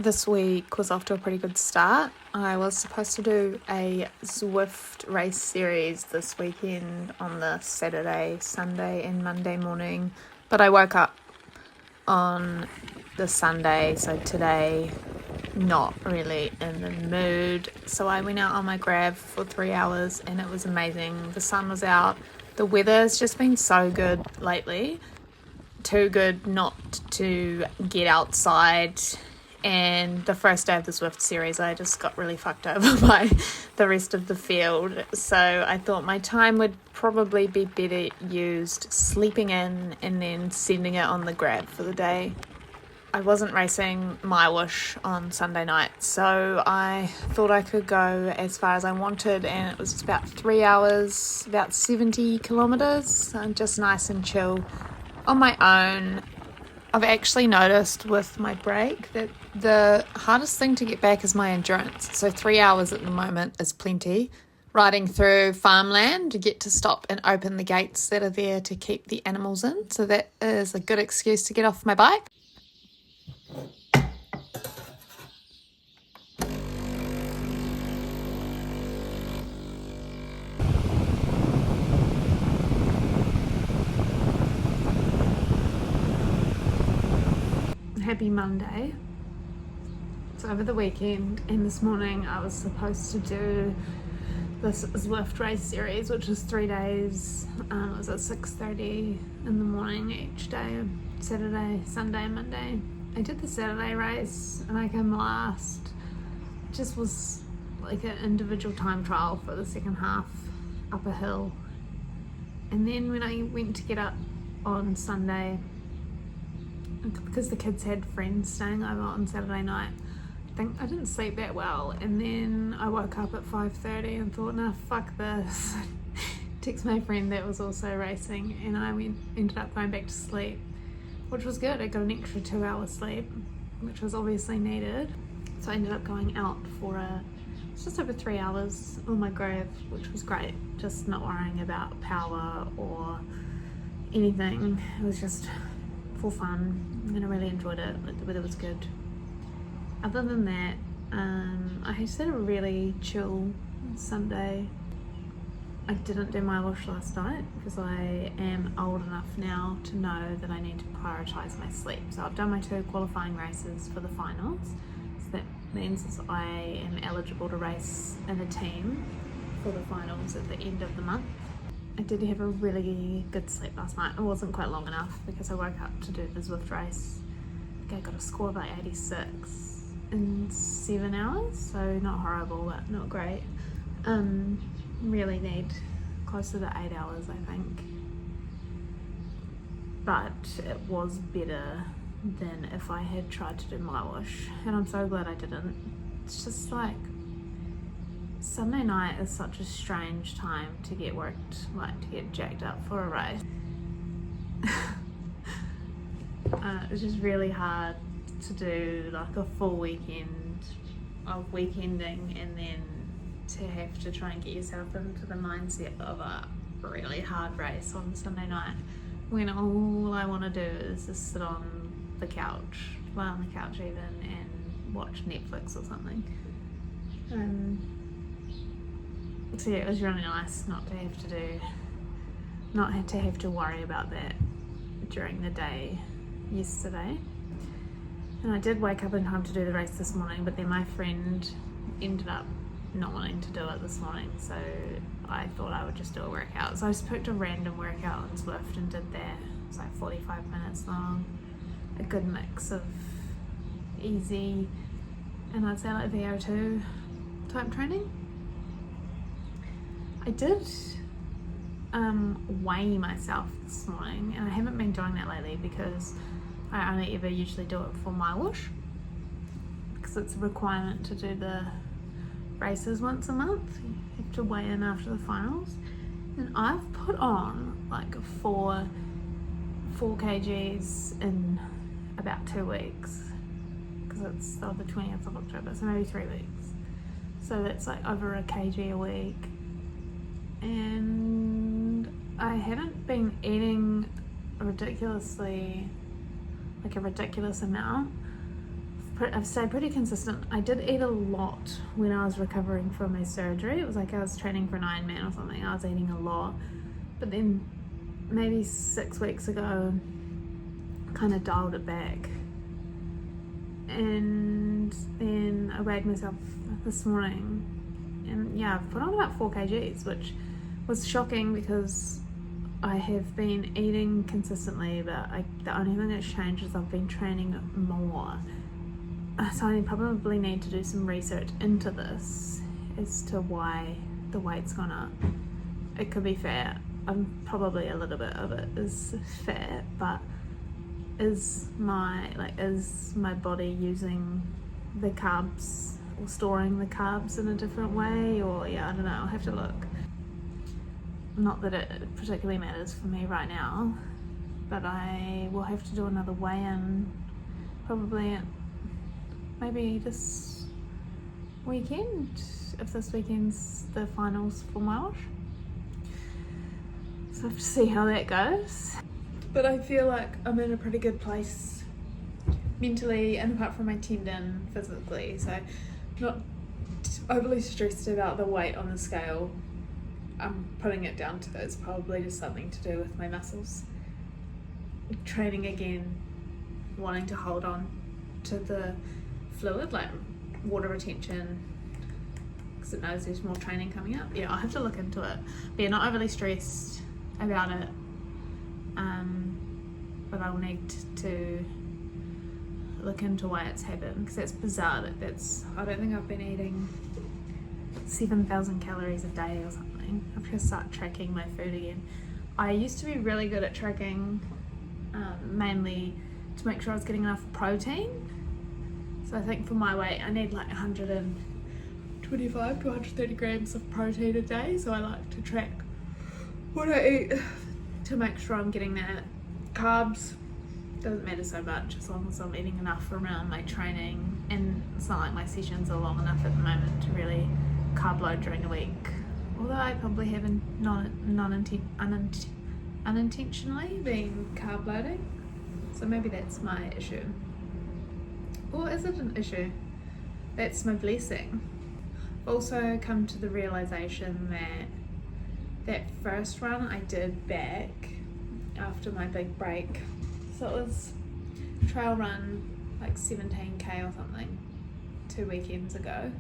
This week was off to a pretty good start. I was supposed to do a Zwift race series this weekend on the Saturday, Sunday and Monday morning, but I woke up on the Sunday, so today not really in the mood. So I went out on my grab for 3 hours and it was amazing. The sun was out. The weather's just been so good lately. Too good not to get outside. And the first day of the Zwift series, I just got really fucked over by the rest of the field. So I thought my time would probably be better used sleeping in and then sending it on the grab for the day. I wasn't racing my wish on Sunday night, so I thought I could go as far as I wanted, and it was about 3 hours, about 70 kilometres, just nice and chill on my own. I've actually noticed with my break that the hardest thing to get back is my endurance. So 3 hours at the moment is plenty. Riding through farmland, you get to stop and open the gates that are there to keep the animals in. So that is a good excuse to get off my bike. Happy Monday. So over the weekend and this morning I was supposed to do this Zwift race series, which is 3 days. It was at 6:30 in the morning each day, Saturday, Sunday, Monday. I did the Saturday race and I came last. It just was like an individual time trial for the second half up a hill. And then when I went to get up on Sunday, because the kids had friends staying over on Saturday night, I think I didn't sleep that well, and then I woke up at 5:30 and thought, nah, fuck this. Text my friend that was also racing, and I ended up going back to sleep, which was good. I got an extra 2 hours sleep, which was obviously needed. So I ended up going out for just over 3 hours on my grave, which was great. Just not worrying about power or anything. It was just for fun, and I really enjoyed it. Like, the weather was good. Other than that, I just had a really chill Sunday. I didn't do my wash last night because I am old enough now to know that I need to prioritise my sleep. So I've done my 2 qualifying races for the finals. So that means I am eligible to race in a team for the finals at the end of the month. I did have a really good sleep last night. It wasn't quite long enough because I woke up to do the Zwift race. I think I got a score of like 86 in 7 hours, so not horrible, but not great. Really need closer to 8 hours, I think. But it was better than if I had tried to do my wash, and I'm so glad I didn't. It's just like, Sunday night is such a strange time to get worked, like to get jacked up for a race. It's just really hard to do like a full weekend of weekending and then to have to try and get yourself into the mindset of a really hard race on Sunday night when all I want to do is just sit on the couch, lie on the couch even, and watch Netflix or something. So yeah, it was really nice not to have to worry about that during the day yesterday. And I did wake up in time to do the race this morning, but then my friend ended up not wanting to do it this morning, so I thought I would just do a workout. So I just picked a random workout on Zwift and did that. It was like 45 minutes long. A good mix of easy and I'd say like VO2 type training. I did weigh myself this morning, and I haven't been doing that lately because I only ever usually do it for my wash, because it's a requirement to do the races once a month. You have to weigh in after the finals, and I've put on like 4 kgs in about 2 weeks, because it's the 20th of October, so maybe 3 weeks. So that's like over a kg a week. And I haven't been eating a ridiculous amount I've stayed pretty consistent. I did eat a lot when I was recovering from my surgery. It was like I was training for an Ironman or something. I was eating a lot, but then maybe 6 weeks ago kind of dialed it back, and then I weighed myself this morning, and yeah, I've put on about 4 kgs, which was shocking because I have been eating consistently, but the only thing that's changed is I've been training more. So I probably need to do some research into this as to why the weight's gone up. It could be fat. Probably a little bit of it is fat, but is my body using the carbs or storing the carbs in a different way? Or yeah, I don't know, I'll have to look. Not that it particularly matters for me right now, but I will have to do another weigh-in probably maybe this weekend, if this weekend's the finals for my wash. So I have to see how that goes. But I feel like I'm in a pretty good place mentally, and apart from my tendon, physically, so not overly stressed about the weight on the scale. I'm putting it down to it's probably just something to do with my muscles. Training again, wanting to hold on to the fluid, like water retention, because it knows there's more training coming up. Yeah, I'll have to look into it. But yeah, not overly stressed about it. But I'll need to look into why it's happened, because that's bizarre. I don't think I've been eating 7,000 calories a day or something. I've got to start tracking my food again. I used to be really good at tracking, mainly to make sure I was getting enough protein. So I think for my weight I need like 125 to 130 grams of protein a day, so I like to track what I eat to make sure I'm getting that. Carbs doesn't matter so much as long as I'm eating enough around my training, and it's not like my sessions are long enough at the moment to really carb load during the week, although I probably have unintentionally been carb loading, so maybe that's my issue. Or is it an issue? That's my blessing. I've also come to the realization that first run I did back after my big break, so it was trail run like 17k or something 2 weekends ago,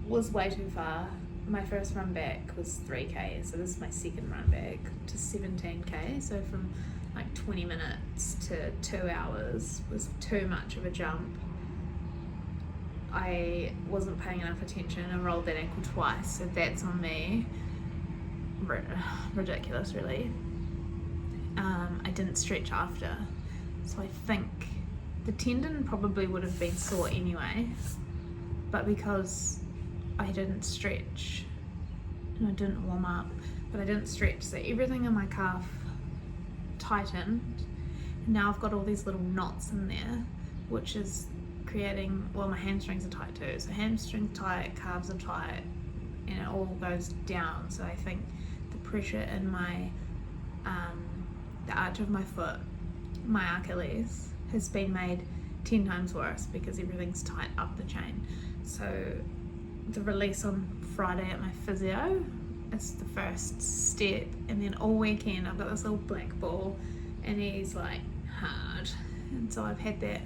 was way too far. My first run back was 3k, so this is my second run back to 17k, so from like 20 minutes to 2 hours was too much of a jump. I wasn't paying enough attention and rolled that ankle twice, so that's on me. Ridiculous, really. I didn't stretch after, so I think the tendon probably would have been sore anyway, but because I didn't stretch and I didn't warm up, but I didn't stretch, so everything in my calf tightened, and now I've got all these little knots in there, which is creating, well, my hamstrings are tight too, so hamstrings tight, calves are tight, and it all goes down. So I think the pressure in my the arch of my foot, my Achilles, has been made 10 times worse because everything's tight up the chain. So the release on Friday at my physio is the first step, and then all weekend I've got this little black ball and he's like hard, and so I've had that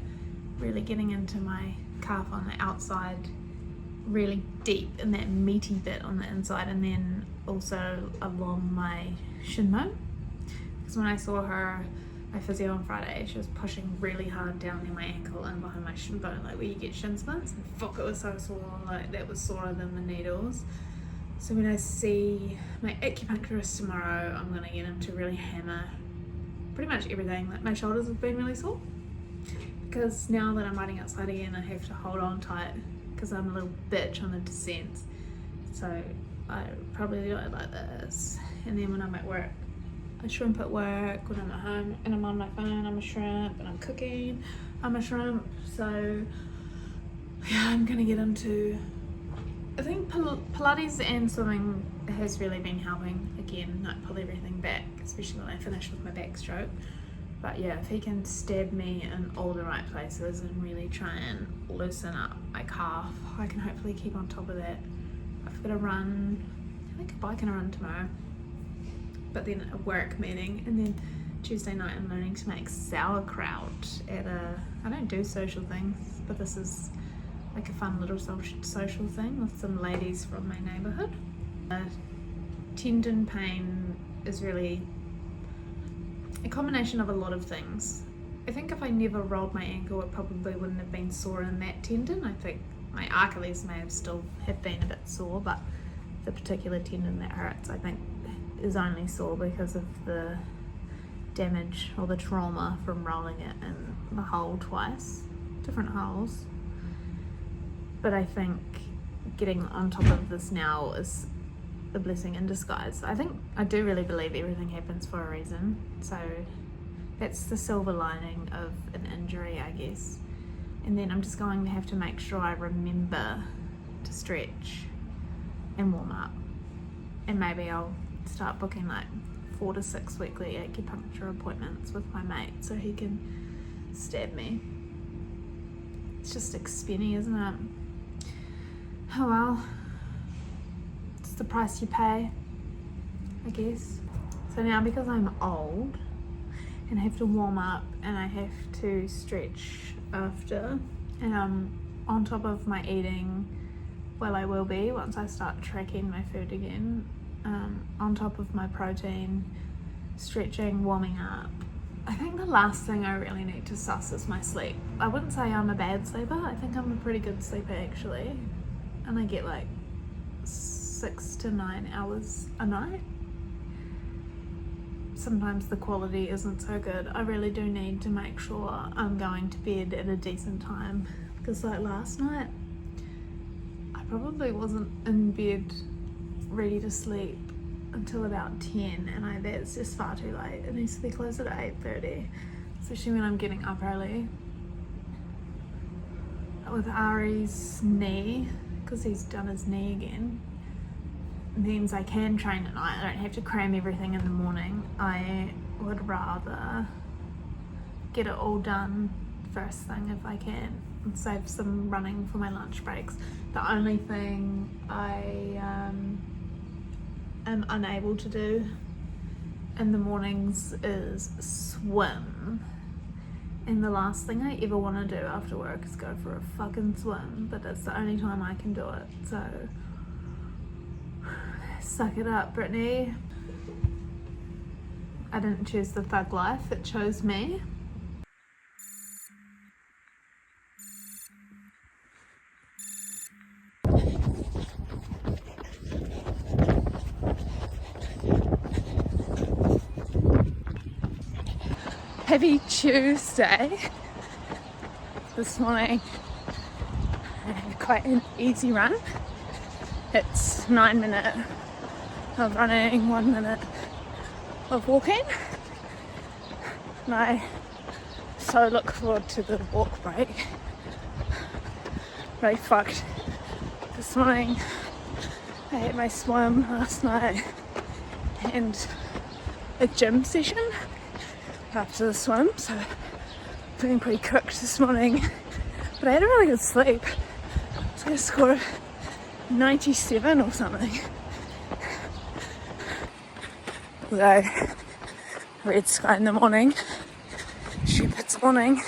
really getting into my calf on the outside, really deep in that meaty bit on the inside, and then also along my shin bone, because when I saw her, my physio on Friday, she was pushing really hard down near my ankle and behind my shin bone, like where you get shin splints, and fuck, it was so sore, like that was sorer than the needles. So when I see my acupuncturist tomorrow, I'm gonna get him to really hammer pretty much everything. Like my shoulders have been really sore, because now that I'm riding outside again, I have to hold on tight because I'm a little bitch on the descent. So I probably do it like this, and then when I'm at work, I shrimp at work. When I'm at home and I'm on my phone, I'm a shrimp, and I'm cooking, I'm a shrimp. So yeah, I'm gonna get into, I think Pilates and swimming has really been helping again, like pull everything back, especially when I finish with my backstroke. But yeah, if he can stab me in all the right places and really try and loosen up my calf, I can hopefully keep on top of that. I've got to run, I think a bike and a run tomorrow, but then a work meeting, and then Tuesday night I'm learning to make sauerkraut at I don't do social things, but this is like a fun little social thing with some ladies from my neighbourhood. Tendon pain is really a combination of a lot of things. I think if I never rolled my ankle, it probably wouldn't have been sore in that tendon. I think my Achilles may have still have been a bit sore, but the particular tendon that hurts, I think, is only sore because of the damage or the trauma from rolling it in the hole twice, different holes. But I think getting on top of this now is a blessing in disguise. I do really believe everything happens for a reason, so that's the silver lining of an injury, I guess. And then I'm just going to have to make sure I remember to stretch and warm up, and maybe I'll start booking like 4 to 6 weekly acupuncture appointments with my mate so he can stab me. It's just expenny, isn't it? Oh well, it's the price you pay, I guess. So now, because I'm old and I have to warm up and I have to stretch after, and I'm on top of my eating, well, I will be once I start tracking my food again, on top of my protein, stretching, warming up. I think the last thing I really need to suss is my sleep. I wouldn't say I'm a bad sleeper. I think I'm a pretty good sleeper actually, and I get like 6 to 9 hours a night. Sometimes the quality isn't so good. I really do need to make sure I'm going to bed at a decent time, because like last night I probably wasn't in bed ready to sleep until about 10, and that's just far too late. It needs to be closer to 8:30, especially when I'm getting up early. With Ari's knee, because he's done his knee again, means I can train at night. I don't have to cram everything in the morning. I would rather get it all done first thing if I can, and save some running for my lunch breaks. The only thing I am unable to do in the mornings is swim. And the last thing I ever want to do after work is go for a fucking swim, but that's the only time I can do it. So suck it up, Brittany. I didn't choose the thug life, it chose me. Happy Tuesday. This morning I had quite an easy run. It's 9 minutes of running, 1 minute of walking, and I so look forward to the walk break. Really fucked this morning. I had my swim last night and a gym session after the swim, so feeling pretty cooked this morning, but I had a really good sleep. So I scored 97 or something. Although red sky in the morning, stupid morning.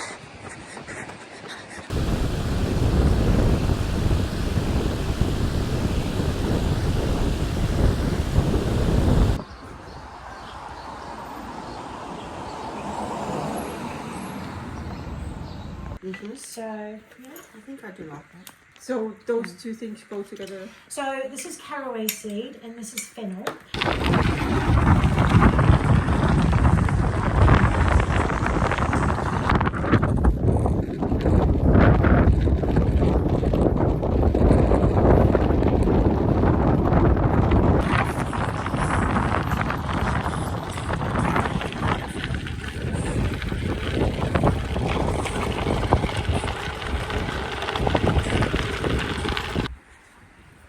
So, yeah, I think I do like that. So those two things go together. So this is caraway seed and this is fennel.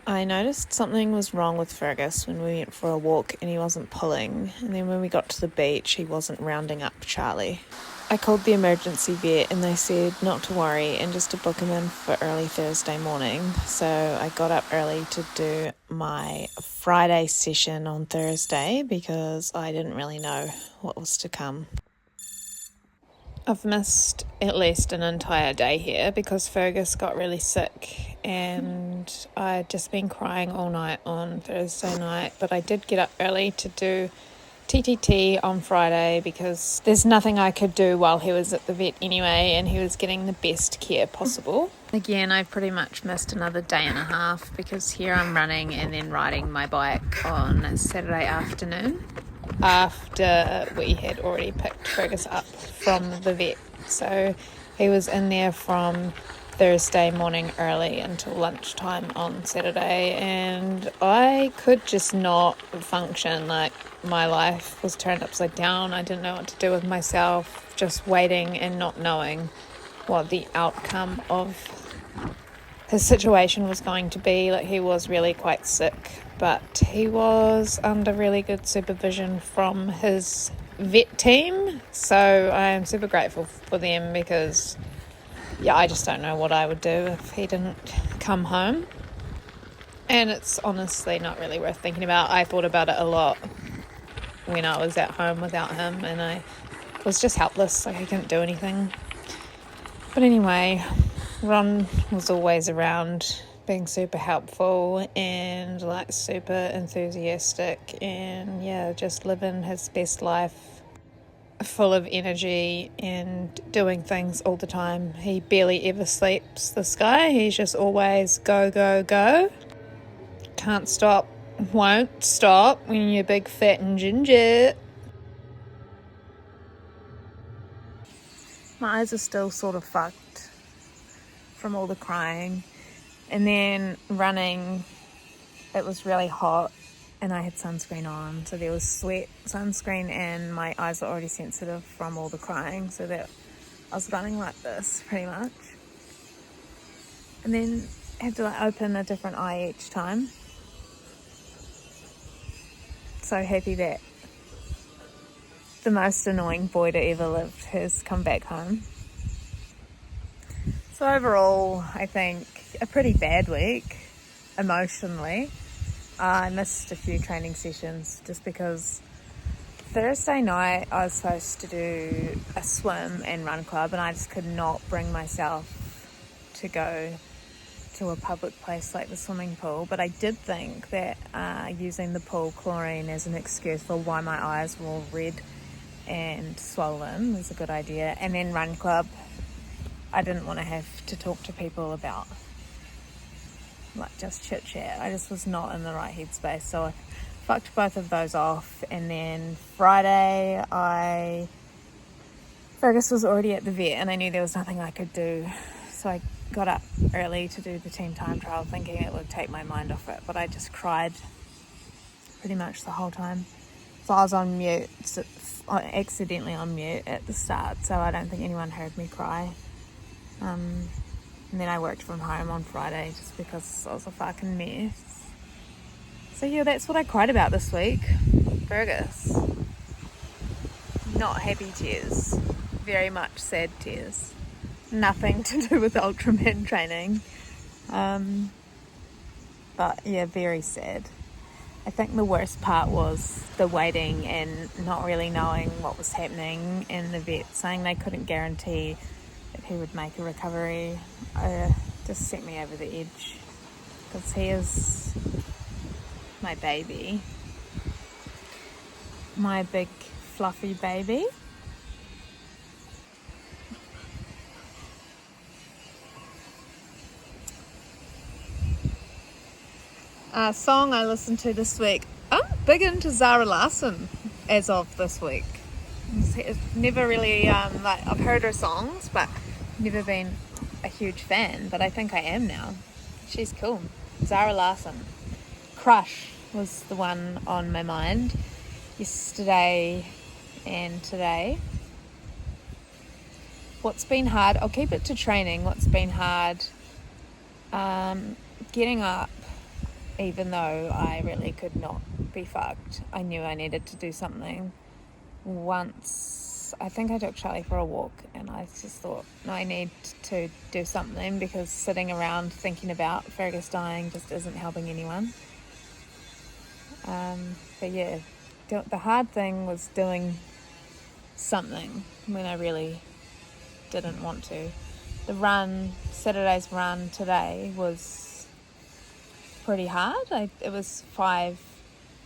I noticed something was wrong with Fergus when we went for a walk and he wasn't pulling, and then when we got to the beach he wasn't rounding up Charlie. I called the emergency vet and they said not to worry and just to book him in for early Thursday morning. So I got up early to do my Friday session on Thursday because I didn't really know what was to come. I've missed at least an entire day here because Fergus got really sick and I'd just been crying all night on Thursday night, but I did get up early to do TTT on Friday because there's nothing I could do while he was at the vet anyway, and he was getting the best care possible. Again, I've pretty much missed another day and a half because here I'm running and then riding my bike on Saturday afternoon after we had already picked Fergus up from the vet. So he was in there from Thursday morning early until lunchtime on Saturday, and I could just not function. Like, my life was turned upside down. I didn't know what to do with myself, just waiting and not knowing what the outcome of his situation was going to be. Like, he was really quite sick, but he was under really good supervision from his vet team, so I am super grateful for them because I just don't know what I would do if he didn't come home. And it's honestly not really worth thinking about. I thought about it a lot when I was at home without him, and I was just helpless. Like, I couldn't do anything. But anyway, Ron was always around, being super helpful and like super enthusiastic, and just living his best life, full of energy and doing things all the time. He barely ever sleeps, this guy. He's just always go, go, go. Can't stop, won't stop when you're big, fat and ginger. My eyes are still sort of fucked from all the crying. And then running, it was really hot and I had sunscreen on, so there was sweat, sunscreen, and my eyes were already sensitive from all the crying, so that I was running like this pretty much. And then I had to open a different eye each time. So happy that the most annoying boy to ever live has come back home. So overall, I think a pretty bad week emotionally. I missed a few training sessions just because Thursday night I was supposed to do a swim and run club, and I just could not bring myself to go to a public place like the swimming pool. But I did think that using the pool chlorine as an excuse for why my eyes were all red and swollen was a good idea. And then run club, I didn't want to have to talk to people about like just chit chat. I just was not in the right headspace, so I fucked both of those off. And then Friday, Fergus was already at the vet and I knew there was nothing I could do, so I got up early to do the team time trial thinking it would take my mind off it, but I just cried pretty much the whole time. So I was on mute, accidentally on mute at the start, so I don't think anyone heard me cry. And then I worked from home on Friday just because I was a fucking mess. So that's what I cried about this week. Fergus. Not happy tears. Very much sad tears. Nothing to do with Ultraman training. But very sad. I think the worst part was the waiting and not really knowing what was happening, and the vet saying they couldn't guarantee that he would make a recovery. Just sent me over the edge because he is my baby, my big fluffy baby. Song I listened to this week. I'm big into Zara Larsson as of this week. It's never really I've heard her songs, but never been a huge fan. But I think I am now. She's cool. Zara Larsson. Crush was the one on my mind yesterday and today. What's been hard? I'll keep it to training. What's been hard? Getting up even though I really could not be fucked. I knew I needed to do something. Once, I think I took Charlie for a walk, and I just thought, no, I need to do something, because sitting around thinking about Fergus dying just isn't helping anyone. But yeah, the hard thing was doing something when I really didn't want to. The run, Saturday's run today, was pretty hard. It was 3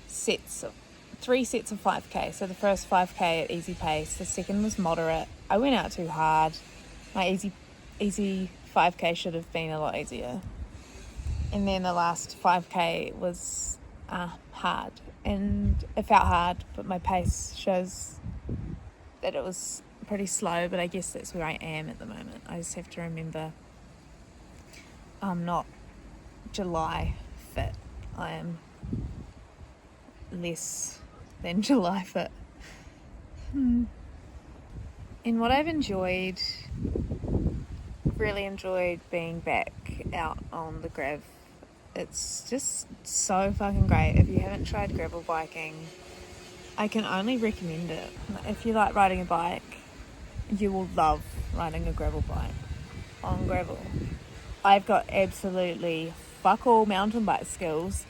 sets of 5k. So the first 5k at easy pace, the second was moderate. I went out too hard. My easy 5k should have been a lot easier. And then the last 5k was hard, and it felt hard, but my pace shows that it was pretty slow. But I guess that's where I am at the moment. I just have to remember I'm not July fit. I am less than July fit. And what I've really enjoyed being back out on the grav. It's just so fucking great. If you haven't tried gravel biking, I can only recommend it. If you like riding a bike, you will love riding a gravel bike on gravel. I've got absolutely fuck all mountain bike skills,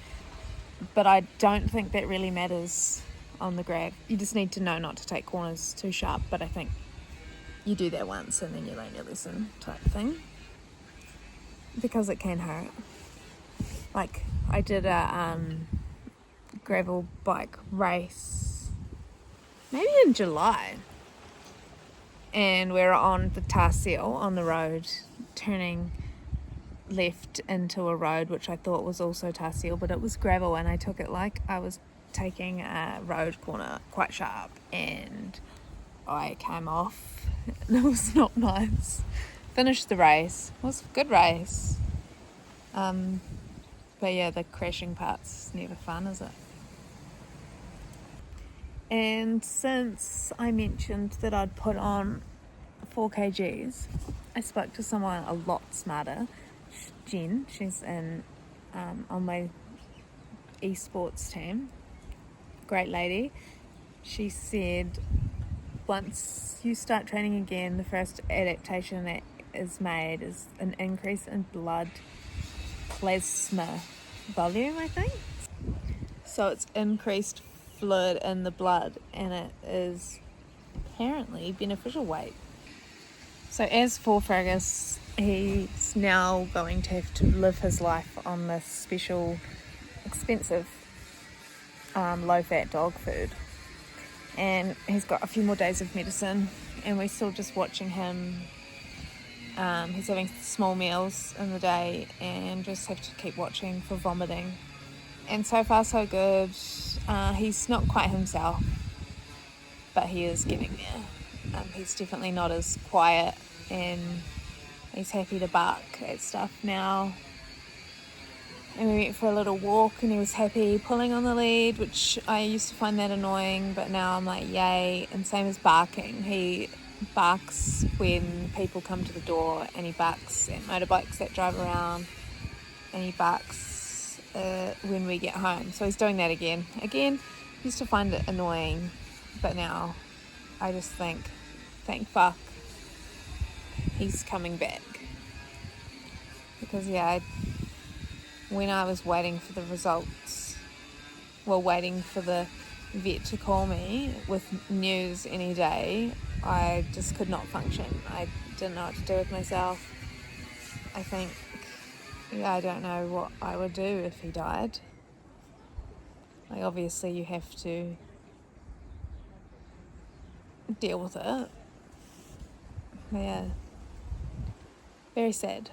but I don't think that really matters on the grav. You just need to know not to take corners too sharp, but I think you do that once and then you learn your lesson type thing, because it can hurt. Like, I did a gravel bike race maybe in July, and we're on the tar seal on the road, turning left into a road which I thought was also tar seal, but it was gravel, and I took it like I was taking a road corner quite sharp, and I came off. It was not nice. Finished the race. It was a good race. But yeah, the crashing part's never fun, is it? And since I mentioned that I'd put on 4 kgs, I spoke to someone a lot smarter, Jen. She's on my esports team. Great lady. She said, once you start training again, the first adaptation that is made is an increase in blood plasma volume, I think. So it's increased fluid in the blood, and it is apparently beneficial weight. So as for Fergus, he's now going to have to live his life on this special, expensive, low-fat dog food. And he's got a few more days of medicine, and we're still just watching him. He's having small meals in the day, and just have to keep watching for vomiting. And so far so good. He's not quite himself, but he is getting there. He's definitely not as quiet, and he's happy to bark at stuff now. And we went for a little walk, and he was happy pulling on the lead, which I used to find that annoying, but now I'm like, yay. And same as barking. He barks when people come to the door, and he barks at motorbikes that drive around, and he barks when we get home. So he's doing that again. Used to find it annoying, but now I just think, thank fuck he's coming back. Because when I was waiting for the results, waiting for the vet to call me with news any day, I just could not function. I didn't know what to do with myself. I think, I don't know what I would do if he died. Like, obviously you have to deal with it. Yeah, very sad.